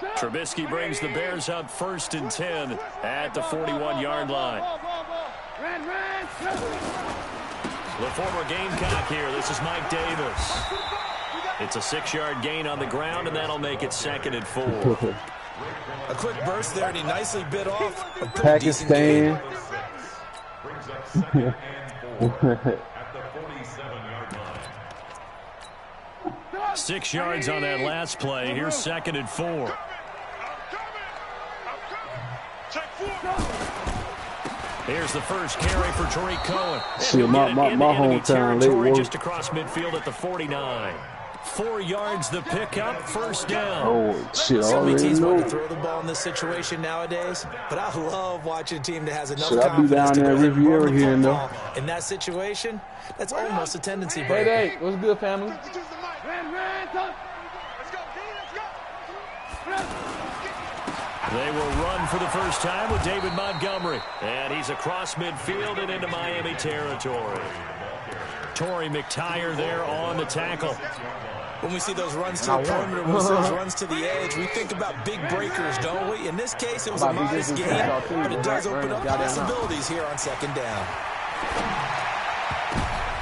Trubisky brings the Bears up 1st and 10 at the 41-yard line. The former Gamecock here. This is Mike Davis. It's a 6-yard gain on the ground, and that'll make it 2nd and 4. A quick burst there, and he nicely bit off a pretty Pakistan. decent gain. 6 yards on that last play. Here's 2nd and 4. Here's the first carry for Tariq Cohen. Shit, my hometown, territory just across midfield at the 49. 4 yards the pickup, 1st down. Oh, shit, I So many already teams want know. to throw the ball in this situation nowadays, but I love watching a team that has enough Should I be confidence down to there go ahead and Riviera run the here, though? football. In that situation, that's almost a tendency breaker. Hey, what's good, family? They will run for the first time with David Montgomery. And he's across midfield and into Miami territory. Torrey McTyer there on the tackle. When we see those runs to the perimeter, when we see those runs to the edge, we think about big breakers, don't we? In this case, it was a modest gain, but it does open up possibilities here on 2nd down.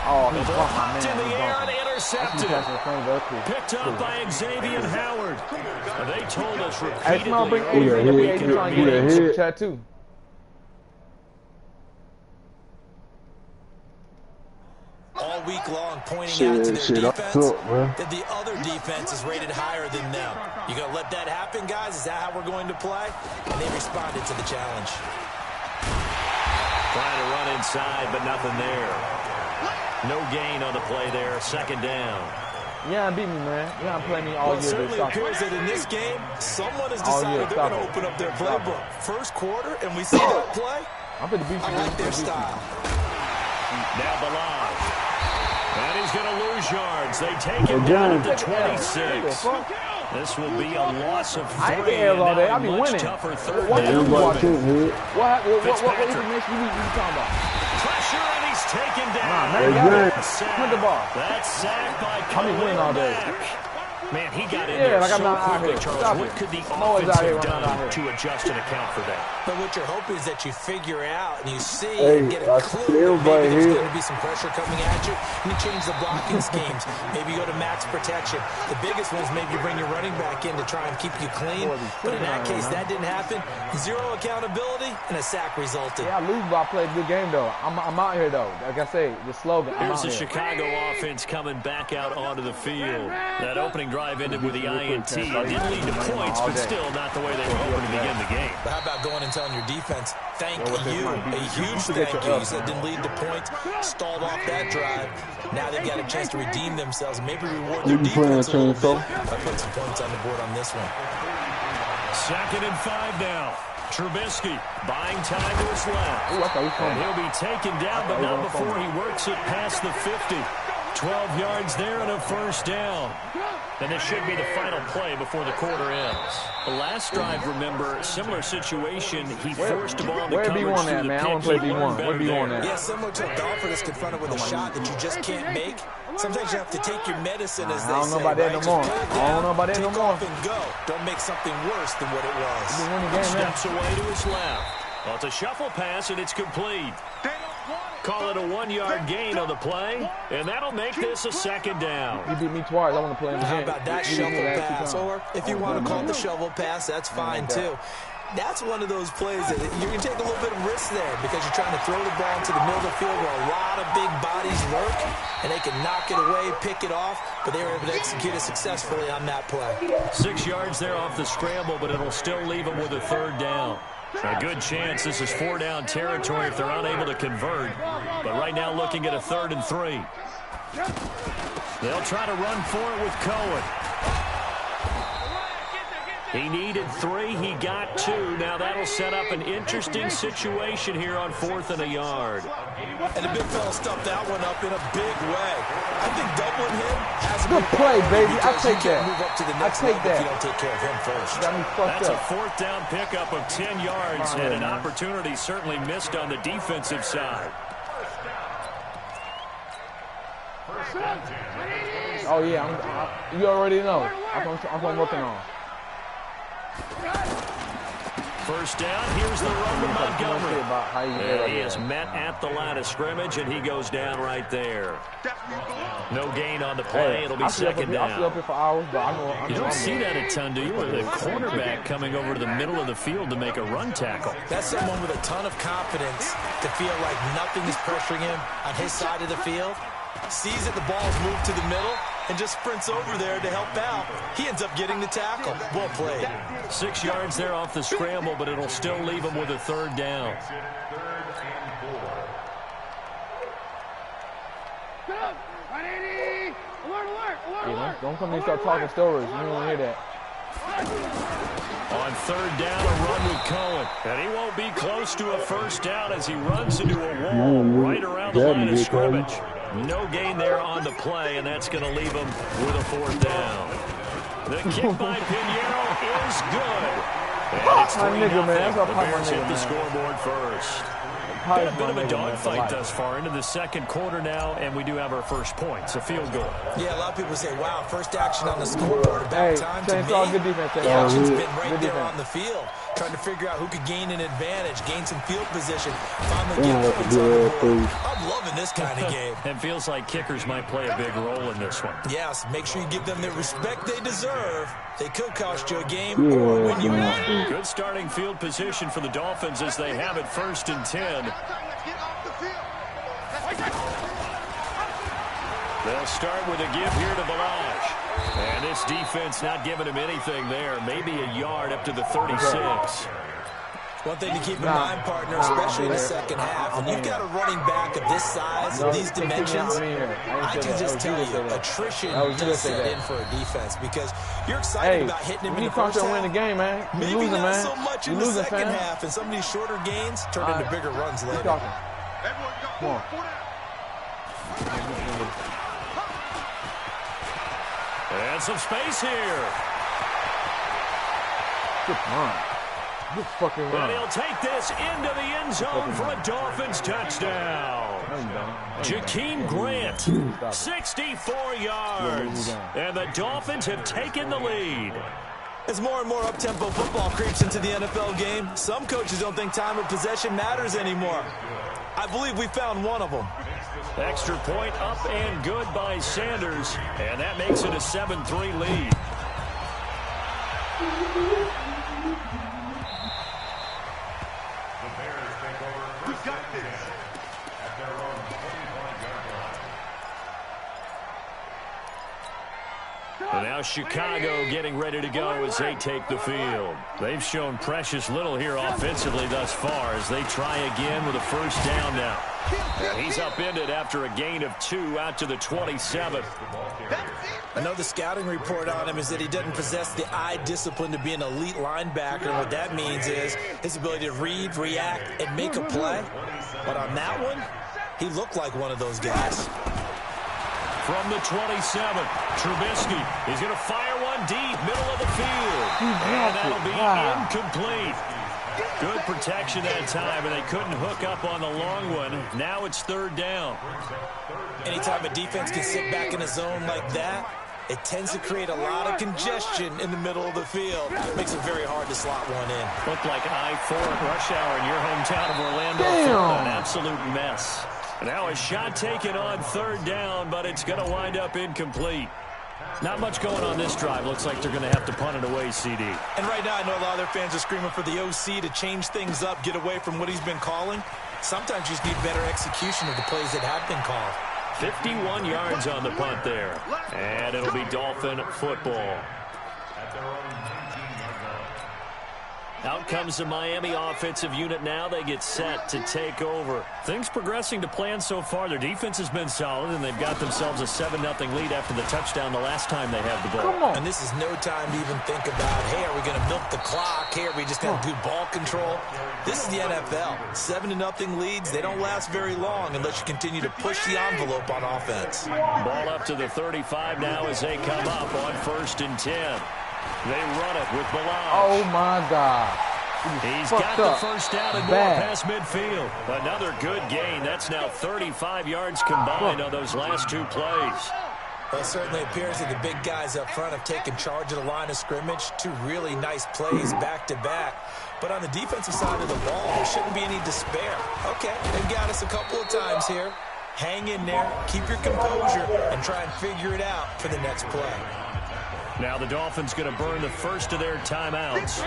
Oh, he's my man. In the air and intercepted. Picked up by Xavier Howard. They told us repeatedly. Chat too. All week long pointing out to their defense that the other defense is rated higher than them. You gonna let that happen, guys? Is that how we're going to play? And they responded to the challenge. Trying to run inside, but nothing there. No gain on the play there. 2nd down. Yeah, beat me, man. You haven't played me all year. It certainly appears that in this game, someone has decided they're going to open up their playbook. First quarter, and we see that play. I'm going to beat you. I like their style. Now Bilal. And he's going to lose yards. They take him down at the 26. This will be a loss of 3. I ain't there all day. I'll be winning. Tougher 3rd What down. what information you talking about? Pressure, and he's taken down. The ball. That's sacked by I'll be winning all day. Man, he got in there like I'm so not out quickly, here. Charles. Stop What it. could the I'm always offense out here have when I'm out done here. to adjust and account for that? But what you're hoping is that you figure out and you see Hey, and get I a clue feel that maybe right there's here. going to be some pressure coming at you, and you change the blocking schemes. Maybe you go to max protection. The biggest one is maybe you bring your running back in to try and keep you clean. But in that case, that didn't happen. 0 accountability, and a sack resulted. Yeah, I lose, but I play a good game, though. I'm out here, though. Like I say, the slogan, I'm Here's out the here. Chicago offense coming back out onto the field. That opening drive ended with the INT. Didn't lead to points, but still not the way they were hoping to begin the game. But how about going and telling your defense, thank you, a huge thank you. You said didn't lead to points, stalled off that drive. Now they've got a chance to redeem themselves, maybe reward their defense a little bit by putting some points on the board on this one. 2nd and 5 now. Trubisky buying time to his left. And he'll be taken down, but not before he works it past the 50. 12 yards there and a 1st down. And this should be the final play before the quarter ends. The last drive, remember, similar situation. He forced the ball into coverage through the pick. I want to play B1. Where B1 at? Yeah, similar to a golfer that's confronted with a shot that you just can't make. Sometimes you have to take your medicine, as they say. I don't know about that no more. I don't know about that no more. Take off and go. Don't make something worse than what it was. Steps away to his left. Well, it's a shuffle pass, and it's complete. Call it a 1-yard gain on the play, and that'll make this a 2nd down. You beat me twice. I want to play in the game. How about that shovel pass? Or if you want to call it the shovel pass, that's fine too. That's one of those plays that you can take a little bit of risk there because you're trying to throw the ball into the middle of the field where a lot of big bodies lurk, and they can knock it away, pick it off, but they were able to execute it successfully on that play. 6 yards there off the scramble, but it'll still leave them with a 3rd down. A good chance this is 4-down territory if they're unable to convert. But right now looking at a 3rd and 3. They'll try to run for it with Cohen. He needed 3. He got 2. Now that'll set up an interesting situation here on 4th and a yard. And the big fella stuffed that one up in a big way. I think doubling him has a good play, baby. I take that. Move up to the next I take that. if you don't take care of him first. That's a 4th down pickup of 10 yards and an opportunity certainly missed on the defensive side. Oh, yeah. You already know. I'm working on. First down, here's the run with Montgomery. And he is met at the line of scrimmage, and he goes down right there. No gain on the play. It'll be second down. You don't see that a ton, do you? With a cornerback coming over to the middle of the field to make a run tackle. That's someone with a ton of confidence to feel like nothing is pressuring him on his side of the field. Sees that the ball's moved to the middle and just sprints over there to help out. He ends up getting the tackle. Well played. 6 yards there off the scramble, but it'll still leave him with a third down. Don't come and start talking stories. You don't want to hear that. On third down, a run with Cohen. And he won't be close to a first down as he runs into a wall right around the line of scrimmage. No gain there on the play, and that's going to leave him with a fourth down. The kick by Pinheiro is good. And it's 3-0. The Bears hit the scoreboard first. Been a bit of a dogfight thus far into the second quarter now, and we do have our first points, a field goal. Yeah, a lot of people say, wow, first action on the scoreboard. About time to me. Good defense. The action's been right there on the field, trying to figure out who could gain an advantage, gain some field position, finally get points on the board. I'm loving this kind of game. And feels like kickers might play a big role in this one. Yes, make sure you give them the respect they deserve. They could cost you a game or win you one. Good starting field position for the Dolphins as they have it 1st and 10. They'll start with a give here to Balaj. And this defense not giving him anything there. Maybe a yard up to the 36. One thing to keep in mind, partner, especially in the second half, when you've got a running back of this size and these dimensions, I can just tell you, attrition does set in for a defense because you're excited about hitting him in the first half. Win the game, man. Maybe not so much in the second half, and some of these shorter gains turn into bigger runs later. Come on. And some space here. Good run. Good fucking run. And he'll take this into the end zone for a Dolphins touchdown. Jakeem Grant, 64 yards. And the Dolphins have taken the lead. As more and more up-tempo football creeps into the NFL game, some coaches don't think time of possession matters anymore. I believe we found one of them. Extra point up and good by Sanders, and that makes it a 7-3 lead. And now Chicago getting ready to go as they take the field. They've shown precious little here offensively thus far as they try again with a first down now. And he's upended after a gain of 2 out to the 27. I know the scouting report on him is that he doesn't possess the eye discipline to be an elite linebacker. What that means is his ability to read, react, and make a play. But on that one, he looked like one of those guys. From the 27, Trubisky is going to fire one deep, middle of the field. And that'll be incomplete. Good protection that time, and they couldn't hook up on the long one. Now it's third down. Anytime a defense can sit back in a zone like that, it tends to create a lot of congestion in the middle of the field. Makes it very hard to slot one in. Looked like I-4 at rush hour in your hometown of Orlando. An absolute mess. Now a shot taken on third down, but it's going to wind up incomplete. Not much going on this drive. Looks like they're going to have to punt it away, CD. And right now I know a lot of their fans are screaming for the OC to change things up, get away from what he's been calling. Sometimes you just need better execution of the plays that have been called. 51 yards on the punt there. And it'll be Dolphin football. Out comes the Miami offensive unit now. They get set to take over. Things progressing to plan so far. Their defense has been solid, and they've got themselves a 7-0 lead after the touchdown the last time they had the ball. Come on. And this is no time to even think about, hey, are we going to milk the clock? Hey, are we just going to do ball control? This is the NFL. 7-0 leads, they don't last very long unless you continue to push the envelope on offense. Ball up to the 35 now as they come up on 1st and 10. They run it with Balaj. Oh, my God. He's got the first down and more past midfield. Another good gain. That's now 35 yards combined on those last 2 plays. Well, it certainly appears that the big guys up front have taken charge of the line of scrimmage. 2 really nice plays back-to-back. But on the defensive side of the ball, there shouldn't be any despair. Okay, they've got us a couple of times here. Hang in there, keep your composure, and try and figure it out for the next play. Now the Dolphins going to burn the first of their timeouts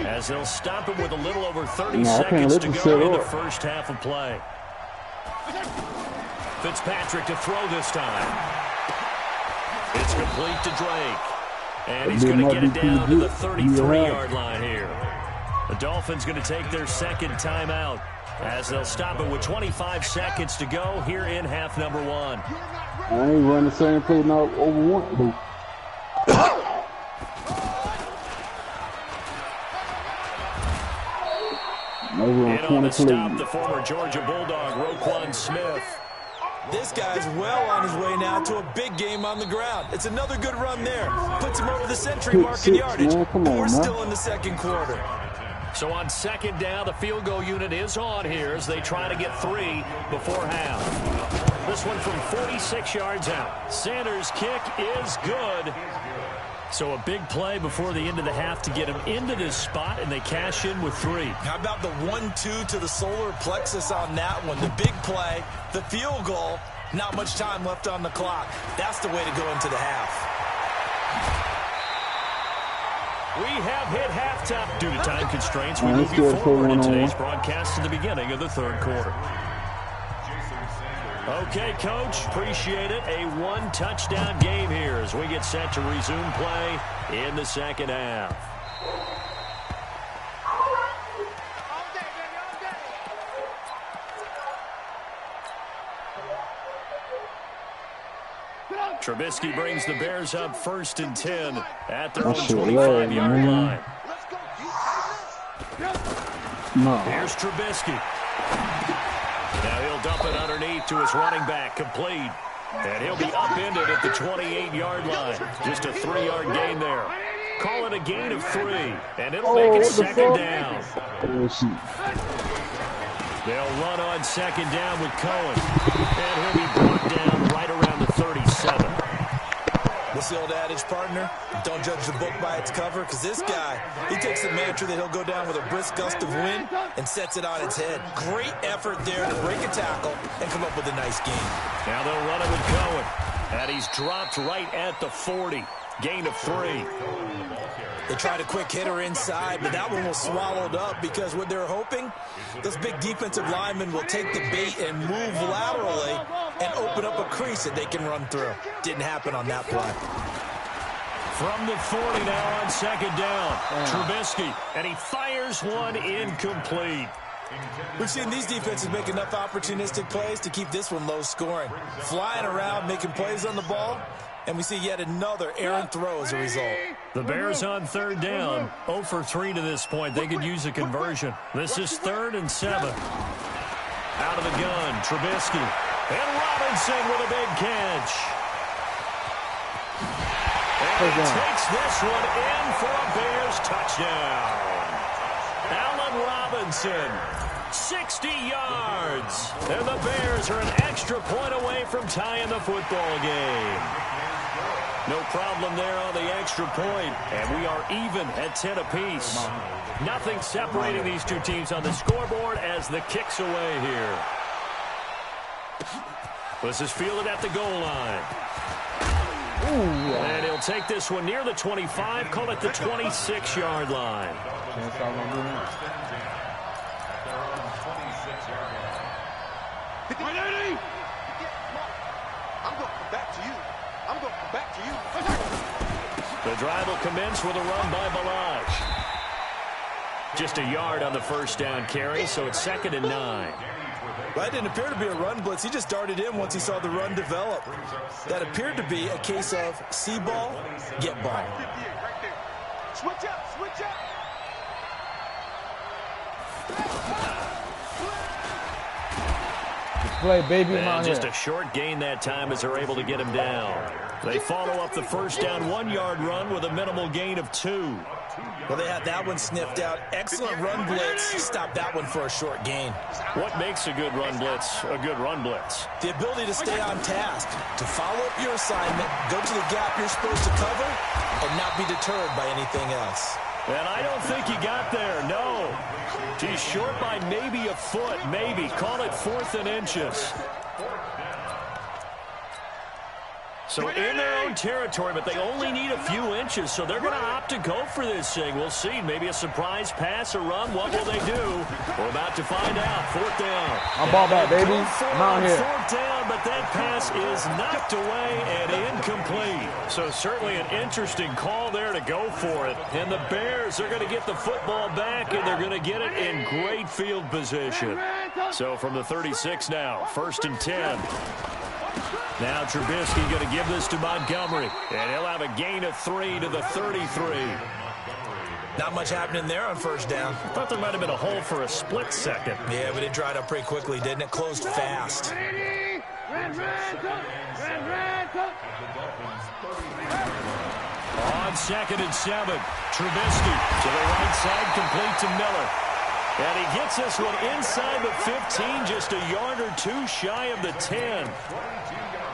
as they'll stop it with a little over 30 seconds to go in the first half of play. Fitzpatrick to throw this time. It's complete to Drake. And he's going to get it down to the 33-yard line here. The Dolphins going to take their second timeout as they'll stop it with 25 seconds to go here in half number 1. I ain't running the same play now over one. In on the stop, the former Georgia Bulldog, Roquan Smith. This guy's well on his way now to a big game on the ground. It's another good run there. Puts him over the century mark in yardage. We're still in the second quarter. So on second down, the field goal unit is on here as they try to get 3 before half. This one from 46 yards out. Sanders' kick is good. So a big play before the end of the half to get him into this spot, and they cash in with 3. How about the 1-2 to the solar plexus on that one? The big play, the field goal, not much time left on the clock. That's the way to go into the half. We have hit halftime. Due to time constraints, we move you forward in today's broadcast to the beginning of the third quarter. Okay, Coach, appreciate it. A 1-touchdown game here as we get set to resume play in the second half. Trubisky brings the Bears up 1st and 10 at their own 25-yard line. Here's Trubisky. Now he'll dump it underneath to his running back, complete. And he'll be upended at the 28-yard line. Just a 3-yard gain there. Call it a gain of 3, and it'll make it second down. They'll run on second down with Cohen. And he'll be brought down right around the 37. What's the old adage, partner? Don't judge the book by its cover, because this guy, he takes the mantra that he'll go down with a brisk gust of wind and sets it on its head. Great effort there to break a tackle and come up with a nice gain. Now they'll run it with Cohen. And he's dropped right at the 40. Gain of 3. They tried a quick hitter inside, but that one was swallowed up because what they're hoping, those big defensive linemen will take the bait and move laterally and open up a crease that they can run through. Didn't happen on that play. From the 40 now on second down, Trubisky, and he fires one incomplete. We've seen these defenses make enough opportunistic plays to keep this one low scoring. Flying around, making plays on the ball, and we see yet another errant throw as a result. The Bears on third down, 0 for 3 to this point. They could use a conversion. This is 3rd and 7. Out of the gun, Trubisky. And Robinson with a big catch. And he takes this one in for a Bears touchdown. Allen Robinson, 60 yards. And the Bears are an extra point away from tying the football game. No problem there on the extra point, and we are even at 10 apiece. Nothing separating these two teams on the scoreboard as the kick's away here. This is fielded at the goal line. And he'll take this one near the 25, call it the 26-yard line. The drive will commence with a run by Balaj. Just a yard on the first down carry, so it's 2nd and 9. That didn't appear to be a run blitz. He just darted in once he saw the run develop. That appeared to be a case of see ball, get ball. Switch up, switch up. Play, baby, and just a short gain that time as they're able to get him down. They follow up the first down 1-yard run with a minimal gain of 2. Well, they had that one sniffed out. Excellent run blitz. Stop that one for a short gain. What makes a good run blitz a good run blitz? The ability to stay on task, to follow up your assignment, go to the gap you're supposed to cover, and not be deterred by anything else. And I don't think he got there, no. He's short by maybe a foot, maybe. Call it 4th and inches. So in their own territory, but they only need a few inches, so they're going to opt to go for this thing. We'll see. Maybe a surprise pass or run. What will they do? We're about to find out. 4th down. I'm ball back, baby. I'm out here. 4th down, but that pass is knocked away and incomplete. So certainly an interesting call there to go for it. And the Bears are going to get the football back, and they're going to get it in great field position. So from the 36 now, 1st and 10. Now Trubisky going to give this to Montgomery, and he'll have a gain of 3 to the 33. Not much happening there on 1st down. I thought there might have been a hole for a split second. Yeah, but it dried up pretty quickly, didn't it? Closed fast. On 2nd and 7, Trubisky to the right side, complete to Miller. And he gets this one inside the 15, just a yard or 2 shy of the 10.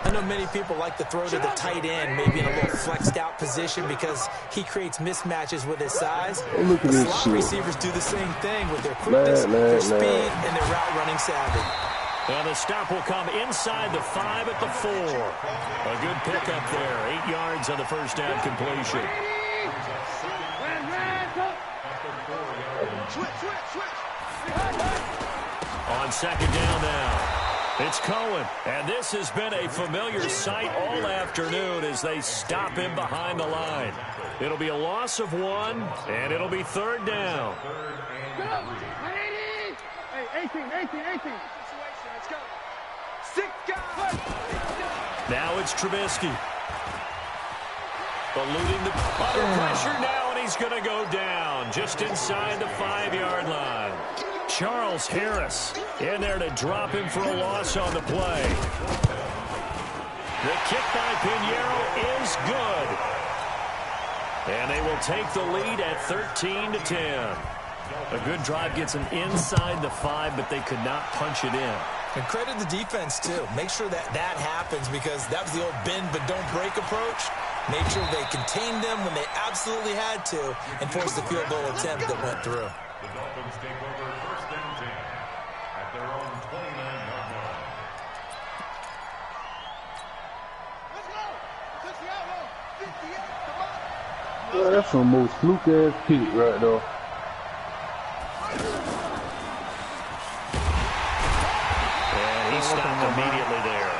I know many people like to throw to the tight end, maybe in a little flexed out position because he creates mismatches with his size. Look at The this slot shit. receivers do the same thing with their quickness, their speed, and their route running savvy. And the stop will come inside the 5 at the 4. A good pickup there, 8 yards on the 1st down completion. On 2nd down now. It's Cohen, and this has been a familiar sight all afternoon as they stop him behind the line. It'll be a loss of 1, and it'll be 3rd down. Hey, 18. Let's go. 6 guys. Now it's Trubisky. Eluding the under pressure now, and he's going to go down just inside the 5-yard line. Charles Harris in there to drop him for a loss on the play. The kick by Pinheiro is good. And they will take the lead at 13-10. A good drive gets them inside the 5, but they could not punch it in. And credit the defense, too. Make sure that happens because that was the old bend but don't break approach. Made sure they contained them when they absolutely had to and forced the field goal attempt that went through. The Dolphins take over 1st and 10 at their own 29-yard line. Let's go. 58, come on. Yeah, that's some most fluke-ass pick right there. And he stopped immediately there.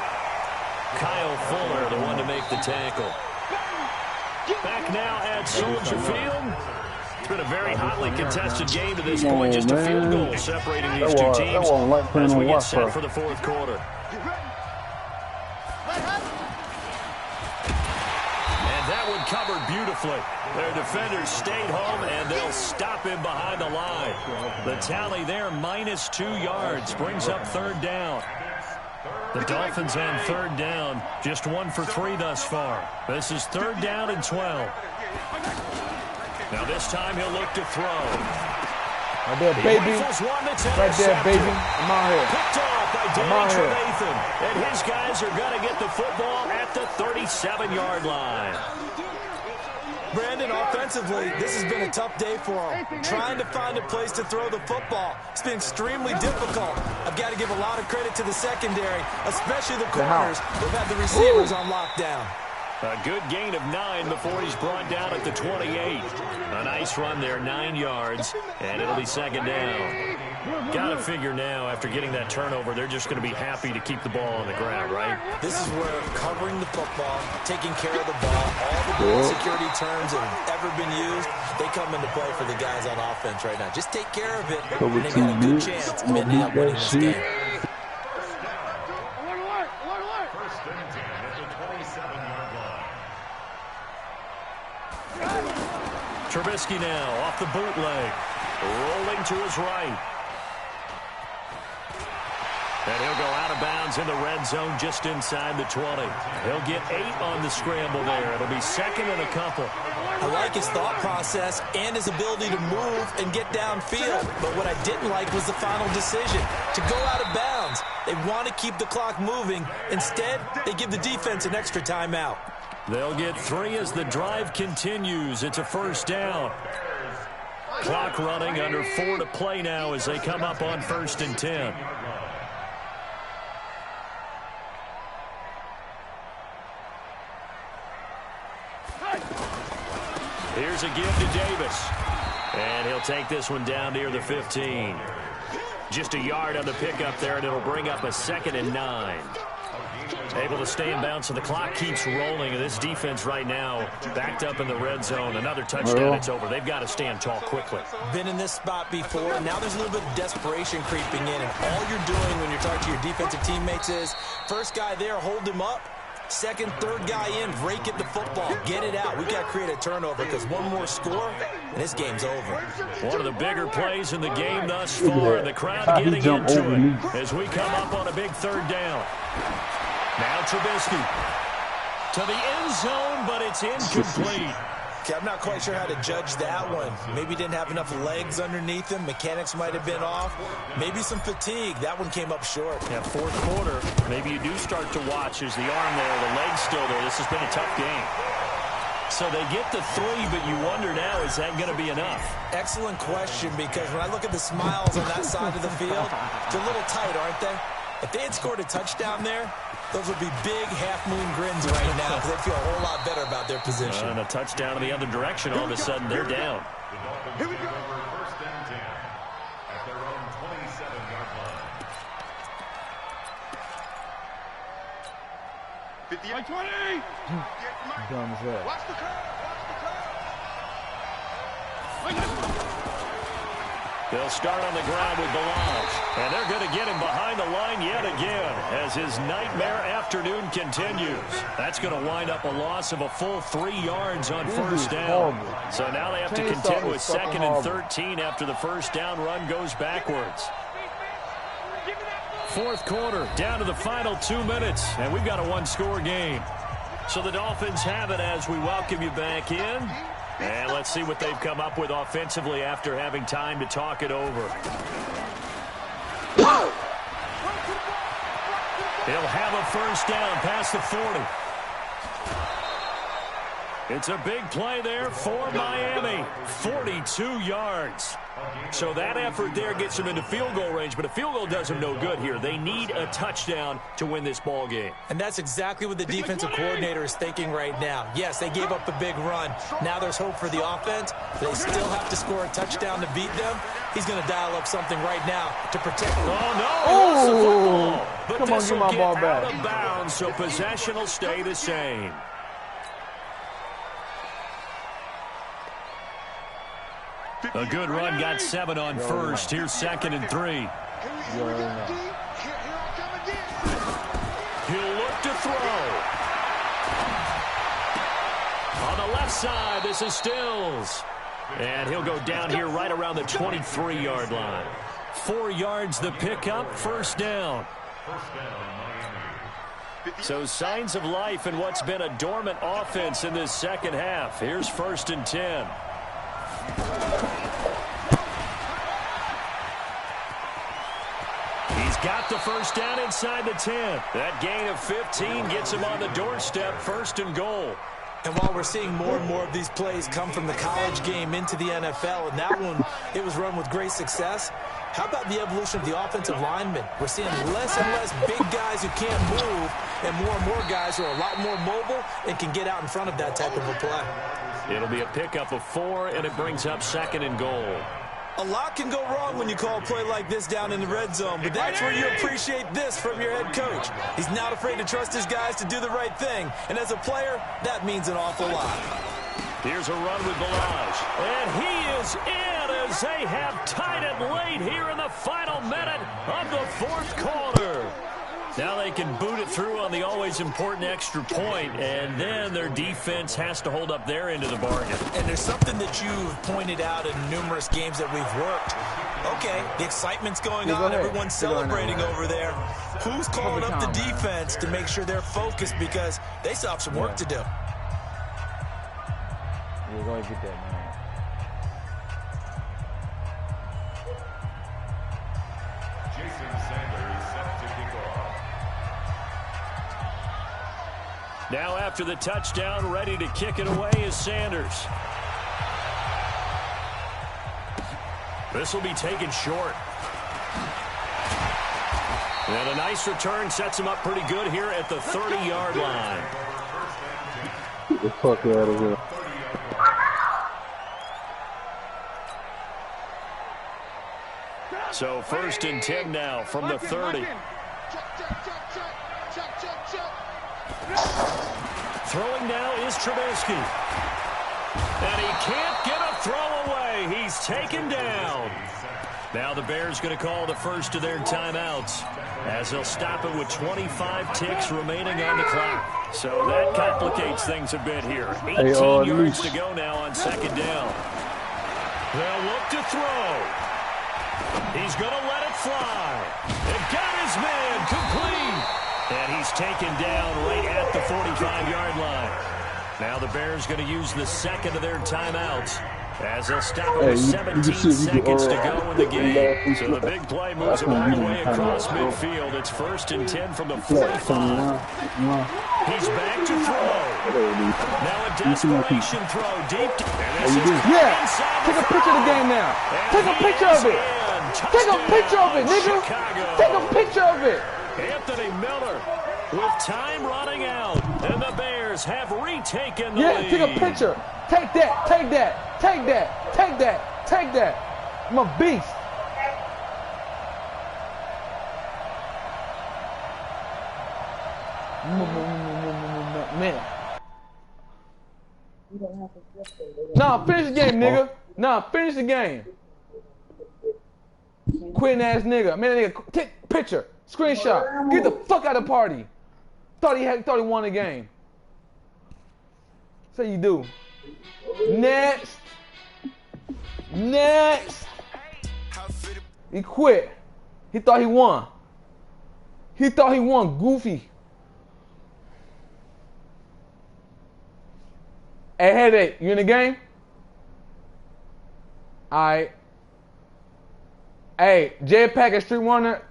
Kyle Fuller, the one to make the tackle. Back now at Soldier Field. It's been a very hotly contested game to this point. Just a field goal separating these two teams as we get set for the 4th quarter. And that one covered beautifully. Their defenders stayed home, and they'll stop him behind the line. The tally there, -2 yards, brings up 3rd down. The Dolphins on 3rd down, just 1 for 3 thus far. This is 3rd down and 12. Now this time he'll look to throw. Right there, baby. Right there, baby. I'm out here. Picked off by Danny Trevathan. And his guys are going to get the football at the 37-yard line. Brandon, offensively, this has been a tough day for him. Trying to find a place to throw the football. It's been extremely difficult. I've got to give a lot of credit to the secondary, especially the corners. They've had the receivers on lockdown. A good gain of 9 before he's brought down at the 28. A nice run there, 9 yards, and it'll be 2nd down. Got to figure now, after getting that turnover, they're just going to be happy to keep the ball on the ground, right? This is where covering the football, taking care of the ball, all the ball security terms that have ever been used, they come into play for the guys on offense right now. Just take care of it, and they got a good chance of ending up winning this game. Trubisky now off the bootleg, rolling to his right. And he'll go out of bounds in the red zone just inside the 20. He'll get 8 on the scramble there. It'll be second and a couple. I like his thought process and his ability to move and get downfield. But what I didn't like was the final decision, to go out of bounds. They want to keep the clock moving. Instead, they give the defense an extra timeout. They'll get 3 as the drive continues. It's a first down. Clock running, under 4 to play now as they come up on 1st and 10. Here's a give to Davis. And he'll take this one down near the 15. Just a yard on the pickup there, and it'll bring up a 2nd and 9. Able to stay in bounds, so the clock keeps rolling. And this defense right now backed up in the red zone. Another touchdown, it's over. They've got to stand tall quickly. Been in this spot before. Now there's a little bit of desperation creeping in. And all you're doing when you're talking to your defensive teammates is, first guy there, hold him up. Second, third guy in, rake at the football. Get it out. We've got to create a turnover because one more score, and this game's over. One of the bigger plays in the game thus far. The crowd getting into it as we come up on a big 3rd down. Now Trubisky to the end zone, but it's incomplete. Okay, I'm not quite sure how to judge that one. Maybe didn't have enough legs underneath him. Mechanics might have been off. Maybe some fatigue. That one came up short. Yeah, 4th quarter, maybe you do start to watch as the arm there, the leg's still there. This has been a tough game. So they get the 3, but you wonder now, is that going to be enough? Excellent question, because when I look at the smiles on that side of the field, they're a little tight, aren't they? If they had scored a touchdown there, those would be big half-moon grins right now because they feel a whole lot better about their position. And a touchdown in the other direction, all of a sudden they're down. Here we go. First and 10 at their own 27-yard line. 58 20. Dumb as hell. Watch the curve. Watch the curve. They'll start on the ground with Balaj. And they're going to get him behind the line yet again as his nightmare afternoon continues. That's going to wind up a loss of a full 3 yards on 1st down. So now they have to contend with 2nd and 13 after the 1st down run goes backwards. 4th quarter, down to the final 2 minutes, and we've got a 1-score game. So the Dolphins have it as we welcome you back in. And let's see what they've come up with offensively after having time to talk it over. He'll have a 1st down past the 40. It's a big play there for Miami. 42 yards. So that effort there gets them into field goal range, but a field goal does them no good here. They need a touchdown to win this ball game. And that's exactly what the defensive coordinator is thinking right now. Yes, they gave up the big run. Now there's hope for the offense. They still have to score a touchdown to beat them. He's going to dial up something right now to protect them. Oh, no! Oh! But Come on, get my ball back. Out of bounds, so possession will stay the same. A good run, got 7 on 1st. Here's 2nd and 3. He'll look to throw. On the left side, this is Stills. And he'll go down here right around the 23-yard line. 4 yards the pickup, 1st down. So signs of life in what's been a dormant offense in this 2nd half. Here's 1st and 10. He's got the 1st down inside the 10. That gain of 15 gets him on the doorstep, 1st and goal. And while we're seeing more and more of these plays come from the college game into the NFL, and that one, it was run with great success, how about the evolution of the offensive linemen? We're seeing less and less big guys who can't move and more guys who are a lot more mobile and can get out in front of that type of a play. It'll be a pickup of 4, and it brings up 2nd and goal. A lot can go wrong when you call a play like this down in the red zone, but that's where you appreciate this from your head coach. He's not afraid to trust his guys to do the right thing, and as a player, that means an awful lot. Here's a run with Balaj, and he is in as they have tied it late here in the final minute of the 4th quarter. Now they can boot it through on the always important extra point, and then their defense has to hold up their end of the bargain. And there's something that you've pointed out in numerous games that we've worked. Okay, the excitement's going on. Everyone's celebrating over there. Who's calling up the defense to make sure they're focused because they still have some work to do? You're going to get that, man. Now after the touchdown, ready to kick it away is Sanders. This will be taken short. And a nice return sets him up pretty good here at the 30-yard line. Get the fuck out of here. So 1st and 10 now from the 30. Throwing now is Trubisky. And he can't get a throw away. He's taken down. Now the Bears going to call the first of their timeouts as they'll stop it with 25 ticks remaining on the clock. So that complicates things a bit here. 18 yards to go now on 2nd down. They'll look to throw. He's going to let it fly. It got his man complete. And he's taken down right at the 45-yard line. Now the Bears going to use the second of their timeouts as they'll stop it with 17 seconds to go in the game. So the big play moves him all the way across midfield. It's 1st and 10 from the 45. He's back to throw. Now a desperation throw deep. And this is take a picture of the game now. Take a picture of it. Take a picture of it, nigga. Take a picture of it. Anthony Miller with time running out, and the Bears have retaken the lead. Take a picture. Take that, take that, take that, take that, take that. I'm a beast. Man. Nah, finish the game, nigga. Nah, finish the game. Quitting ass nigga. Man, that nigga, take a picture. Screenshot. Get the fuck out of the party. Thought he won the game. So you do. Next. Next. He quit. He thought he won. He thought he won. Goofy. Hey, Headache, you in the game? Alright. Hey, Jetpack and Street Runner,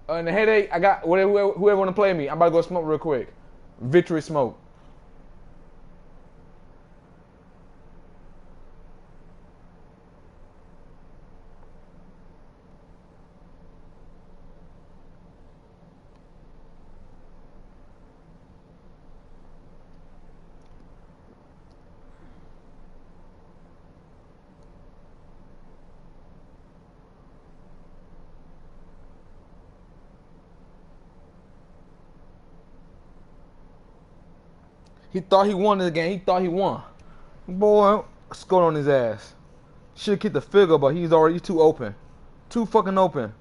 and the Headache, I got whoever want to play me. I'm about to go smoke real quick. Victory smoke. He thought he won the game. He thought he won. Boy, scored on his ass. Should have kicked the field goal, but he's too open. Too fucking open.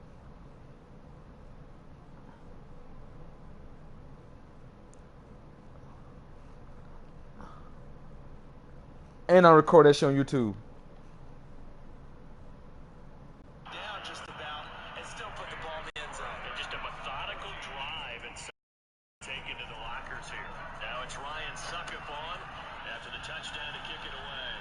And I record that shit on YouTube. Down just about and still put the ball in the end zone. And just a methodical drive and take it to the lockers here. Now it's Ryan Suckup on after the touchdown to kick it away.